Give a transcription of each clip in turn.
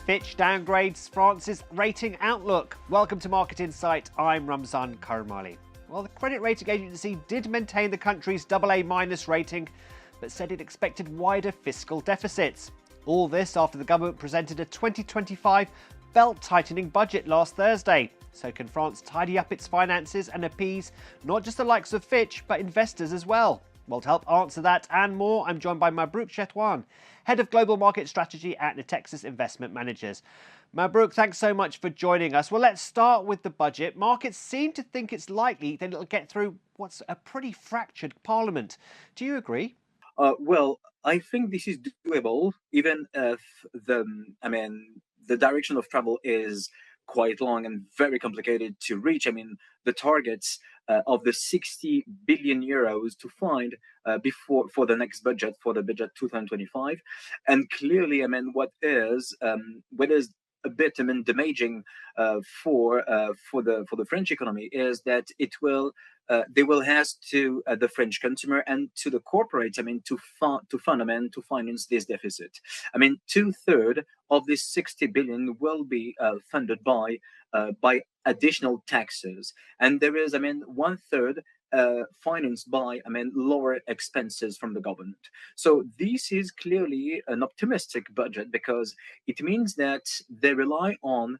Fitch downgrades France's rating outlook. Welcome to Market Insight. I'm Ramzan Karamali. Well, the credit rating agency did maintain the country's AA- rating, but said it expected wider fiscal deficits. All this after the government presented a 2025 belt-tightening budget last Thursday. So can France tidy up its finances and appease not just the likes of Fitch, but investors as well? Well, to help answer that and more, I'm joined by Mabrouk Chetouane, Head of Global Market Strategy at Natixis Investment Managers. Mabrouk, thanks so much for joining us. Well, let's start with the budget. Markets seem to think it's likely that it'll get through what's a pretty fractured parliament. Do you agree? Well, I think this is doable, even if the direction of travel is quite long and very complicated to reach. The targets of the 60 billion euros to find before for the next budget, for the budget 2025, and clearly, what is a bit damaging for the French economy is that they will ask to the French consumer and to the corporates, to finance this deficit. 2/3 of this 60 billion will be funded by additional taxes, and there is, 1/3 financed by, lower expenses from the government. So this is clearly an optimistic budget because it means that they rely on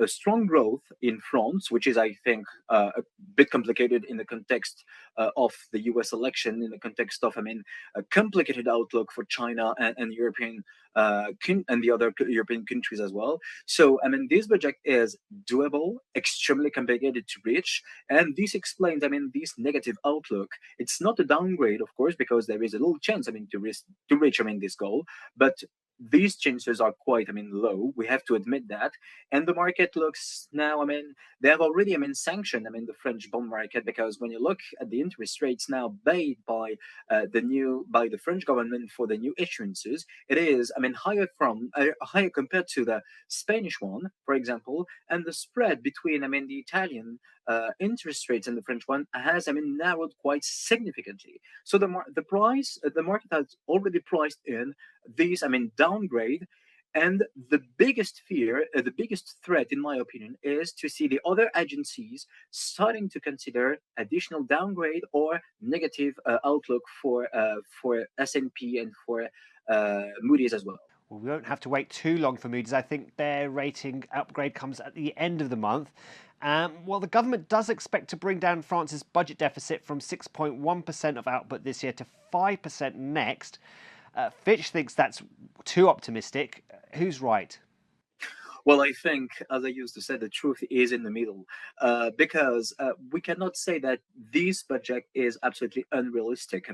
a strong growth in France, which is, I think, a bit complicated in the context of the U.S. election, in the context of, a complicated outlook for China and European and the other European countries as well. So, this budget is doable, extremely complicated to reach, and this explains, this negative outlook. It's not a downgrade, of course, because there is a little chance, to reach, this goal, but these chances are quite, low. We have to admit that, and the market looks now. They have already, sanctioned, the French bond market, because when you look at the interest rates now paid by the French government for the new issuances, it is, higher compared to the Spanish one, for example, and the spread between, the Italian interest rates and the French one has, narrowed quite significantly. So the market has already priced in these, downgrade. And the biggest fear, the biggest threat, in my opinion, is to see the other agencies starting to consider additional downgrade or negative outlook for S&P and for Moody's as well. Well, we won't have to wait too long for Moody's. I think their rating upgrade comes at the end of the month. Well, the government does expect to bring down France's budget deficit from 6.1% of output this year to 5% next. Fitch thinks that's too optimistic. Who's right? Well, I think, as I used to say, the truth is in the middle, because we cannot say that this budget is absolutely unrealistic.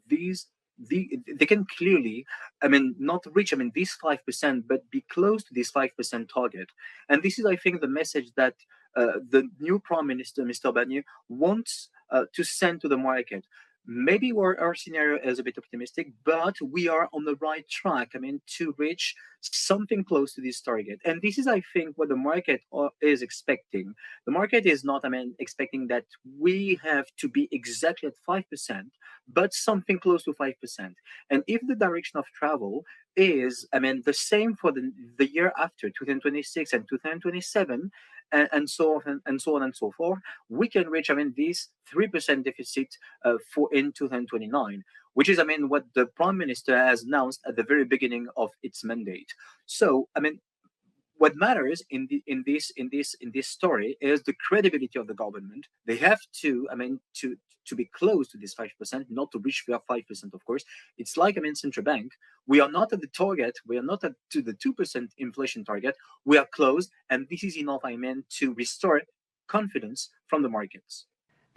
They can clearly, not reach, this 5%, but be close to this 5% target. And this is, I think, the message that the new Prime Minister, Mr. Barnier, wants to send to the market. Maybe our scenario is a bit optimistic, but we are on the right track, to reach something close to this target. And this is, I think, what the market is expecting. The market is not, expecting that we have to be exactly at 5%, but something close to 5%. And if the direction of travel is, the same for the year after, 2026 and 2027, and so on and so on and so forth, we can reach, this 3% deficit for in 2029, which is, what the Prime Minister has announced at the very beginning of its mandate. So, what matters in this story is the credibility of the government. They have to, to be close to this 5%, not to reach their 5%. Of course, it's like, central bank. We are not at the target. We are not to the 2% inflation target. We are close, and this is enough, to restore confidence from the markets.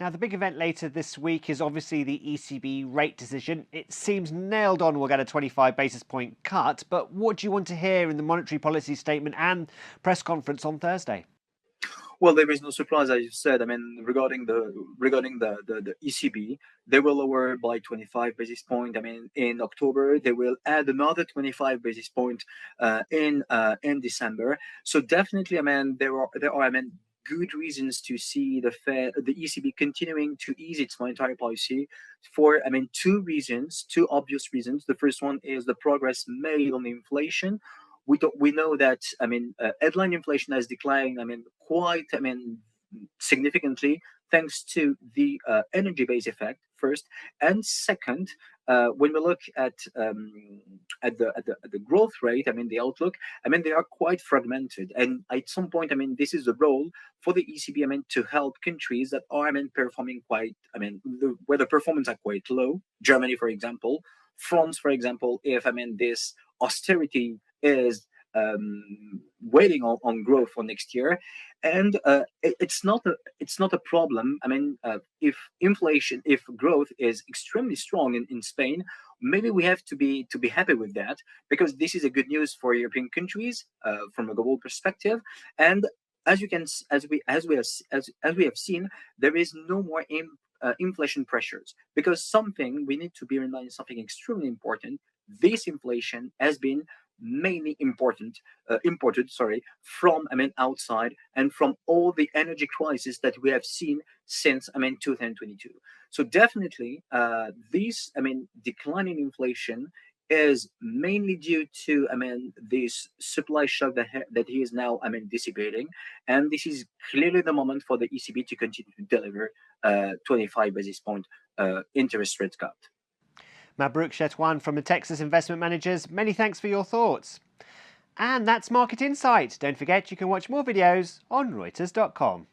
Now, the big event later this week is obviously the ECB rate decision. It seems nailed on we'll get a 25 basis point cut, but what do you want to hear in the monetary policy statement and press conference on Thursday? Well, there is no surprise, as you said. Regarding the ECB, they will lower by 25 basis point. In October, they will add another 25 basis point in December. So definitely, there are good reasons to see the ECB continuing to ease its monetary policy for, two obvious reasons. The first one is the progress made on the inflation, we know that headline inflation has declined. Quite significantly, thanks to the energy base effect first, and second, when we look at the growth rate, the outlook, they are quite fragmented, and at some point, this is the role for the ECB, to help countries that are, performing quite, where the performance are quite low. Germany, for example, France, for example, if this austerity is waiting on growth for next year, and it's not a problem. If growth is extremely strong in Spain, maybe we have to be happy with that, because this is a good news for European countries from a global perspective. And as you can as we have seen, there is no more inflation pressures, because something we need to bear in mind is something extremely important. This inflation has been mainly imported from outside, and from all the energy crisis that we have seen since 2022. So definitely this declining inflation is mainly due to this supply shock that he is now dissipating, and this is clearly the moment for the ECB to continue to deliver 25 basis point interest rate cut. Mabrouk Chetouane from Natixis Investment Managers, many thanks for your thoughts. And that's Market Insight. Don't forget you can watch more videos on Reuters.com.